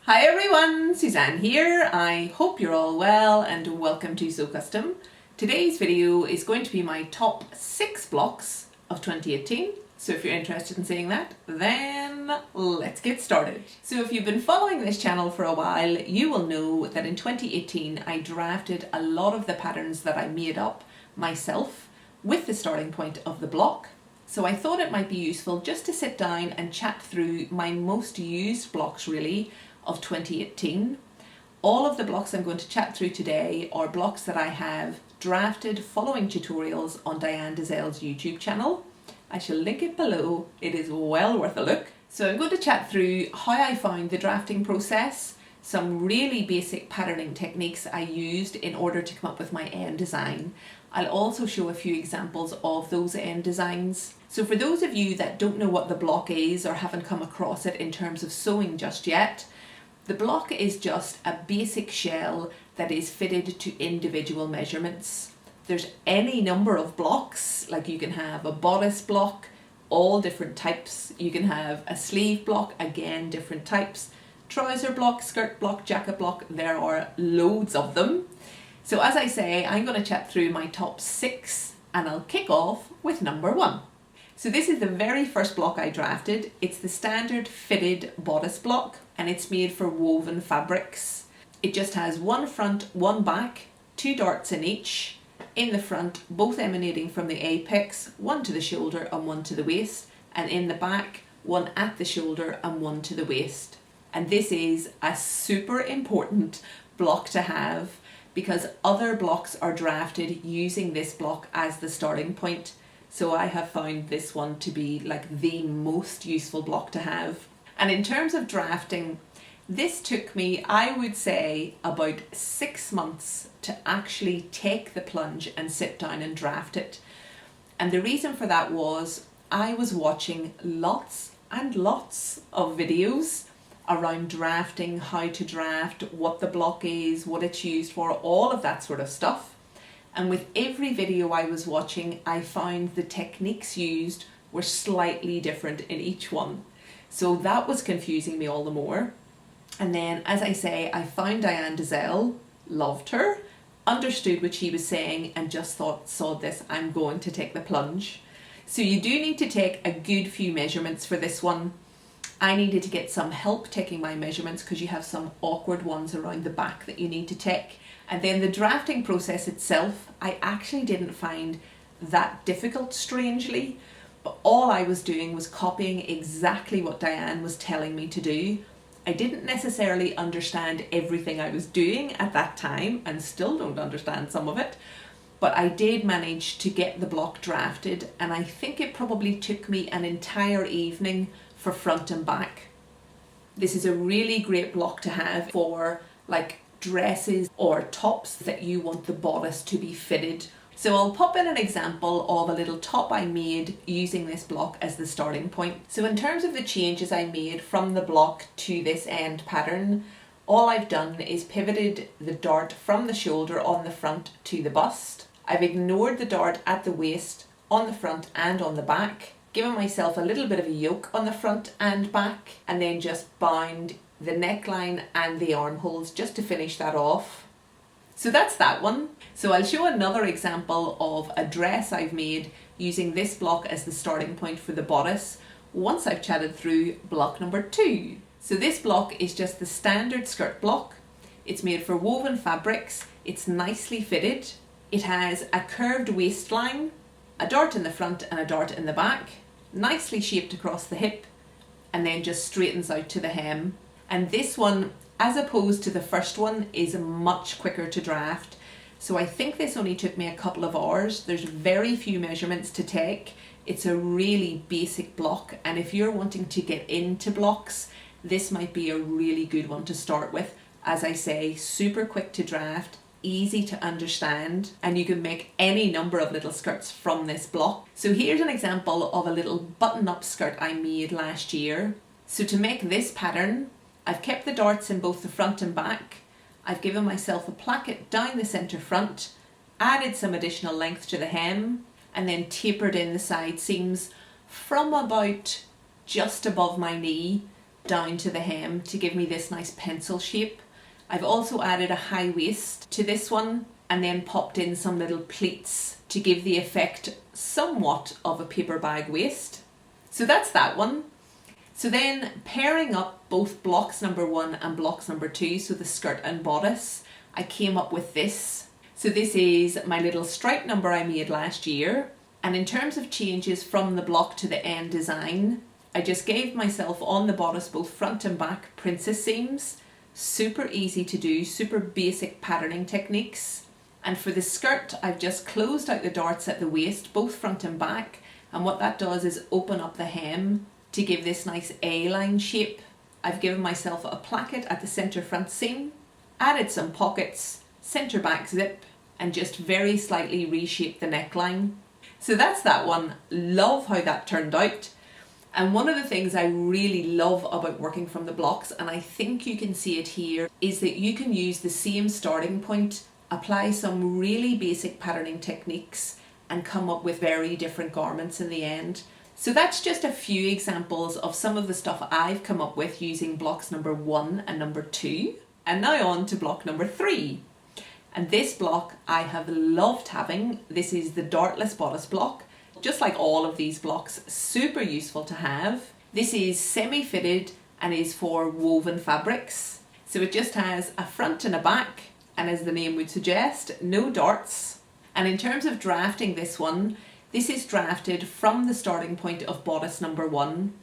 Hi everyone, Suzanne here. I hope you're all well and welcome to Sew Custom. Today's video is going to be my top 6 blocks of 2018. So if you're interested in seeing that, then let's get started. So if you've been following this channel for a while, you will know that in 2018 I drafted a lot of the patterns that I made up myself with the starting point of the block. So I thought it might be useful just to sit down and chat through my most used blocks really of 2018. All of the blocks I'm going to chat through today are blocks that I have drafted following tutorials on Diane Dezel's YouTube channel. I shall link it below. It is well worth a look. So I'm going to chat through how I found the drafting process, some really basic patterning techniques I used in order to come up with my end design. I'll also show a few examples of those end designs. So for those of you that don't know what the block is or haven't come across it in terms of sewing just yet, the block is just a basic shell that is fitted to individual measurements. There's any number of blocks, like you can have a bodice block, all different types. You can have a sleeve block, again different types. Trouser block, skirt block, jacket block, there are loads of them. So as I say, I'm going to chat through my top 6 and I'll kick off with number 1. So this is the very first block I drafted. It's the standard fitted bodice block and it's made for woven fabrics. It just has one front, one back, 2 darts in each. In the front, both emanating from the apex, one to the shoulder and one to the waist. And in the back, one at the shoulder and one to the waist. And this is a super important block to have because other blocks are drafted using this block as the starting point. So I have found this one to be like the most useful block to have. And in terms of drafting, this took me, I would say, about 6 months to actually take the plunge and sit down and draft it. And the reason for that was I was watching lots and lots of videos around drafting, how to draft, what the block is, what it's used for, all of that sort of stuff. And with every video I was watching, I found the techniques used were slightly different in each one. So that was confusing me all the more. And then, as I say, I found Diane Dezel, loved her, understood what she was saying, and just thought, sod this, I'm going to take the plunge. So you do need to take a good few measurements for this one. I needed to get some help taking my measurements because you have some awkward ones around the back that you need to take. And then the drafting process itself, I actually didn't find that difficult, strangely. But all I was doing was copying exactly what Diane was telling me to do. I didn't necessarily understand everything I was doing at that time, and still don't understand some of it. But I did manage to get the block drafted, and I think it probably took me an entire evening for front and back. This is a really great block to have for like dresses or tops that you want the bodice to be fitted. So I'll pop in an example of a little top I made using this block as the starting point. So in terms of the changes I made from the block to this end pattern, all I've done is pivoted the dart from the shoulder on the front to the bust. I've ignored the dart at the waist, on the front and on the back, given myself a little bit of a yoke on the front and back, and then just bound the neckline and the armholes just to finish that off. So that's that one. So I'll show another example of a dress I've made using this block as the starting point for the bodice once I've chatted through block number 2. So this block is just the standard skirt block. It's made for woven fabrics. It's nicely fitted. It has a curved waistline, a dart in the front and a dart in the back, nicely shaped across the hip, and then just straightens out to the hem. And this one, as opposed to the first one, is much quicker to draft. So I think this only took me a couple of hours. There's very few measurements to take. It's a really basic block, and if you're wanting to get into blocks, this might be a really good one to start with. As I say, super quick to draft, easy to understand, and you can make any number of little skirts from this block. So here's an example of a little button-up skirt I made last year. So to make this pattern, I've kept the darts in both the front and back. I've given myself a placket down the centre front, added some additional length to the hem, and then tapered in the side seams from about just above my knee down to the hem to give me this nice pencil shape. I've also added a high waist to this one and then popped in some little pleats to give the effect somewhat of a paper bag waist. So that's that one. So then pairing up both blocks number 1 and blocks number 2, so the skirt and bodice, I came up with this. So this is my little stripe number I made last year. And in terms of changes from the block to the end design, I just gave myself on the bodice both front and back princess seams. Super easy to do, super basic patterning techniques. And for the skirt, I've just closed out the darts at the waist, both front and back. And what that does is open up the hem to give this nice A-line shape. I've given myself a placket at the centre front seam, added some pockets, centre back zip, and just very slightly reshaped the neckline. So that's that one. Love how that turned out. And one of the things I really love about working from the blocks, and I think you can see it here, is that you can use the same starting point, apply some really basic patterning techniques, and come up with very different garments in the end. So that's just a few examples of some of the stuff I've come up with using blocks number 1 and number 2. And now on to block number 3. And this block I have loved having. This is the Dartless bodice block. Just like all of these blocks, super useful to have. This is semi-fitted and is for woven fabrics. So it just has a front and a back, and as the name would suggest, no darts. And in terms of drafting this one, this is drafted from the starting point of bodice number 1.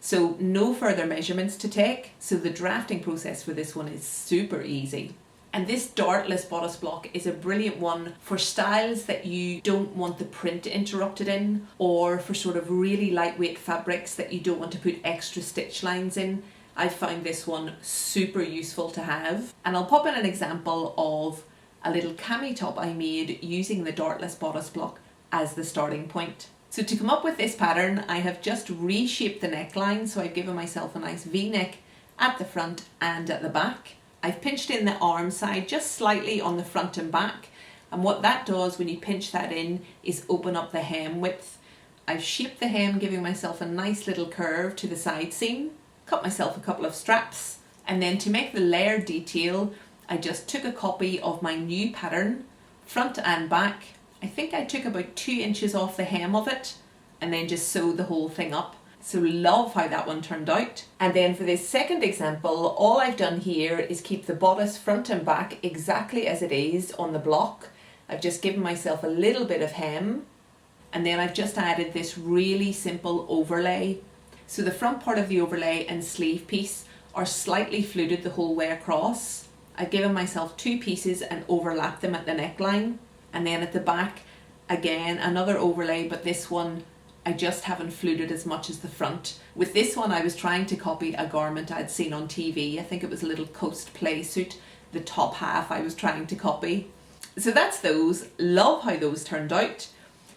So no further measurements to take. So the drafting process for this one is super easy. And this Dartless bodice block is a brilliant one for styles that you don't want the print interrupted in, or for sort of really lightweight fabrics that you don't want to put extra stitch lines in. I found this one super useful to have. And I'll pop in an example of a little cami top I made using the Dartless bodice block as the starting point. So to come up with this pattern, I have just reshaped the neckline. So I've given myself a nice V-neck at the front and at the back. I've pinched in the arm side just slightly on the front and back, and what that does when you pinch that in is open up the hem width. I've shaped the hem, giving myself a nice little curve to the side seam, cut myself a couple of straps, and then to make the layered detail, I just took a copy of my new pattern, front and back. I think I took about 2 inches off the hem of it, and then just sewed the whole thing up. So love how that one turned out. And then for this second example, all I've done here is keep the bodice front and back exactly as it is on the block. I've just given myself a little bit of hem, and then I've just added this really simple overlay. So the front part of the overlay and sleeve piece are slightly fluted the whole way across. I've given myself 2 pieces and overlapped them at the neckline. And then at the back, again, another overlay, but this one I just haven't fluted as much as the front. With this one, I was trying to copy a garment I'd seen on TV. I think it was a little coast play suit. The top half I was trying to copy. So that's those. Love how those turned out.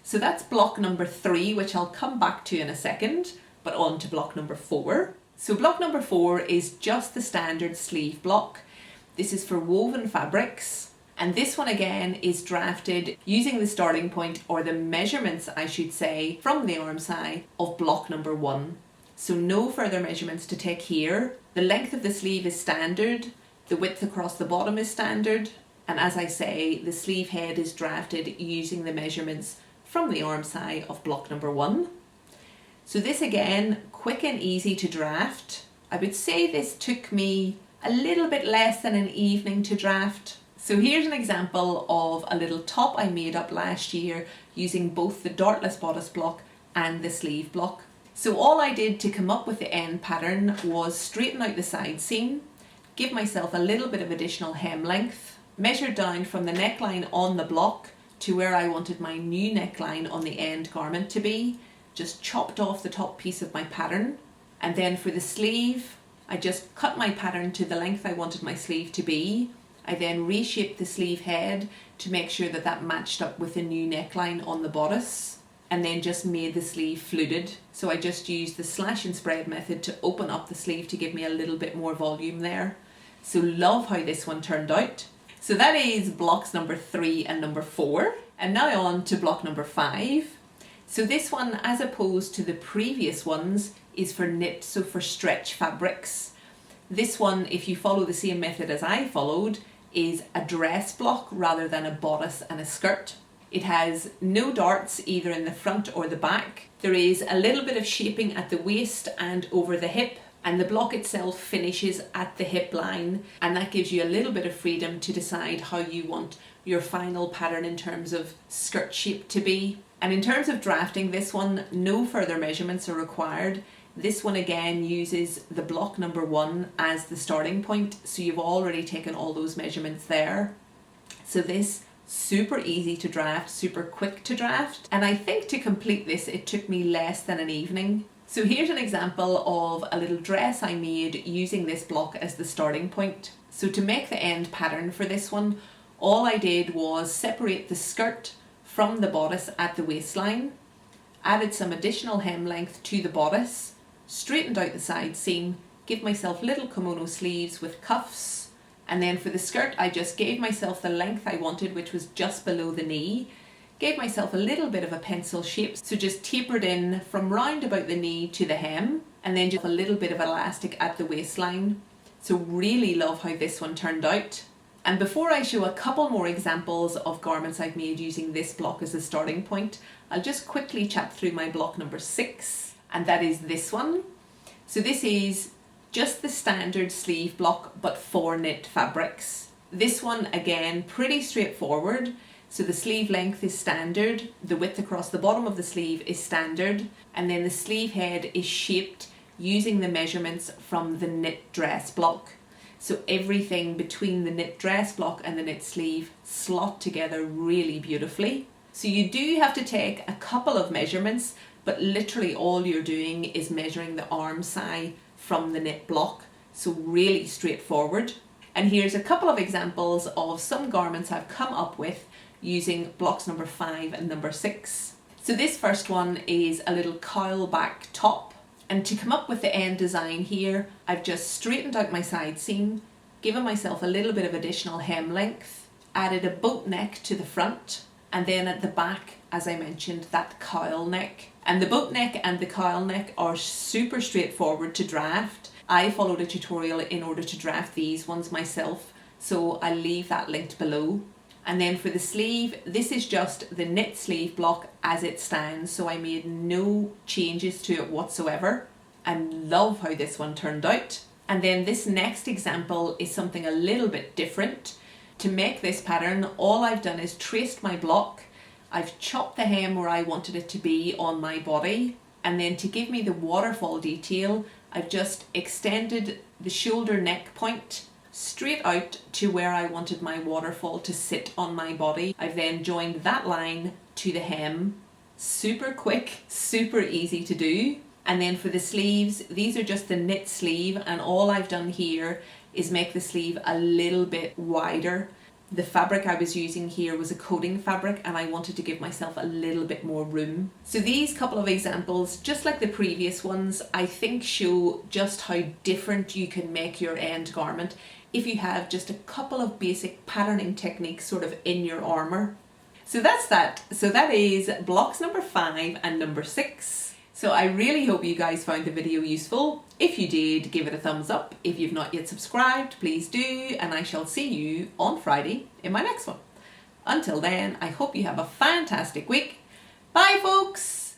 So that's block number 3, which I'll come back to in a second, but on to block number 4. So block number 4 is just the standard sleeve block. This is for woven fabrics. And this one again is drafted using the starting point, or the measurements I should say, from the arm side of block number 1. So no further measurements to take here. The length of the sleeve is standard, the width across the bottom is standard, and as I say, the sleeve head is drafted using the measurements from the arm side of block number 1. So this again, quick and easy to draft. I would say this took me a little bit less than an evening to draft. So here's an example of a little top I made up last year using both the Dartless bodice block and the sleeve block. So all I did to come up with the end pattern was straighten out the side seam, give myself a little bit of additional hem length, measure down from the neckline on the block to where I wanted my new neckline on the end garment to be, just chopped off the top piece of my pattern, and then for the sleeve I just cut my pattern to the length I wanted my sleeve to be. I then reshaped the sleeve head to make sure that that matched up with the new neckline on the bodice, and then just made the sleeve fluted. So I just used the slash and spread method to open up the sleeve to give me a little bit more volume there. So love how this one turned out. So that is blocks number 3 and number 4. And now on to block number 5. So this one, as opposed to the previous ones, is for knit, so for stretch fabrics. This one, if you follow the same method as I followed, is a dress block rather than a bodice and a skirt. It has no darts either in the front or the back. There is a little bit of shaping at the waist and over the hip, and the block itself finishes at the hip line, and that gives you a little bit of freedom to decide how you want your final pattern in terms of skirt shape to be. And in terms of drafting this one, no further measurements are required. This one again uses the block number 1 as the starting point, so you've already taken all those measurements there. So this, super easy to draft, super quick to draft, and I think to complete this it took me less than an evening. So here's an example of a little dress I made using this block as the starting point. So to make the end pattern for this one, all I did was separate the skirt from the bodice at the waistline, added some additional hem length to the bodice, straightened out the side seam, give myself little kimono sleeves with cuffs, and then for the skirt I just gave myself the length I wanted, which was just below the knee, gave myself a little bit of a pencil shape, so just tapered in from round about the knee to the hem, and then just a little bit of elastic at the waistline. So really love how this one turned out. And before I show a couple more examples of garments I've made using this block as a starting point, I'll just quickly chat through my block number 6, and that is this one. So this is just the standard sleeve block but for knit fabrics. This one again pretty straightforward. So the sleeve length is standard, the width across the bottom of the sleeve is standard, and then the sleeve head is shaped using the measurements from the knit dress block. So everything between the knit dress block and the knit sleeve slot together really beautifully. So you do have to take a couple of measurements, but literally all you're doing is measuring the arm side from the knit block. So really straightforward. And here's a couple of examples of some garments I've come up with using blocks number 5 and number 6. So this first one is a little cowl back top. And to come up with the end design here, I've just straightened out my side seam, given myself a little bit of additional hem length, added a boat neck to the front, and then at the back, as I mentioned, that cowl neck. And the boat neck and the cowl neck are super straightforward to draft. I followed a tutorial in order to draft these ones myself, so I'll leave that linked below. And then for the sleeve, this is just the knit sleeve block as it stands, so I made no changes to it whatsoever, and love how this one turned out. And then this next example is something a little bit different. To make this pattern, all I've done is traced my block, I've chopped the hem where I wanted it to be on my body, and then to give me the waterfall detail, I've just extended the shoulder neck point straight out to where I wanted my waterfall to sit on my body. I've then joined that line to the hem. Super quick, super easy to do. And then for the sleeves, these are just the knit sleeve, and all I've done here is make the sleeve a little bit wider. The fabric I was using here was a coating fabric, and I wanted to give myself a little bit more room. So these couple of examples, just like the previous ones, I think show just how different you can make your end garment if you have just a couple of basic patterning techniques sort of in your armour. So that's that. So that is blocks number 5 and number 6. So I really hope you guys found the video useful. If you did, give it a thumbs up. If you've not yet subscribed, please do, and I shall see you on Friday in my next one. Until then, I hope you have a fantastic week. Bye folks!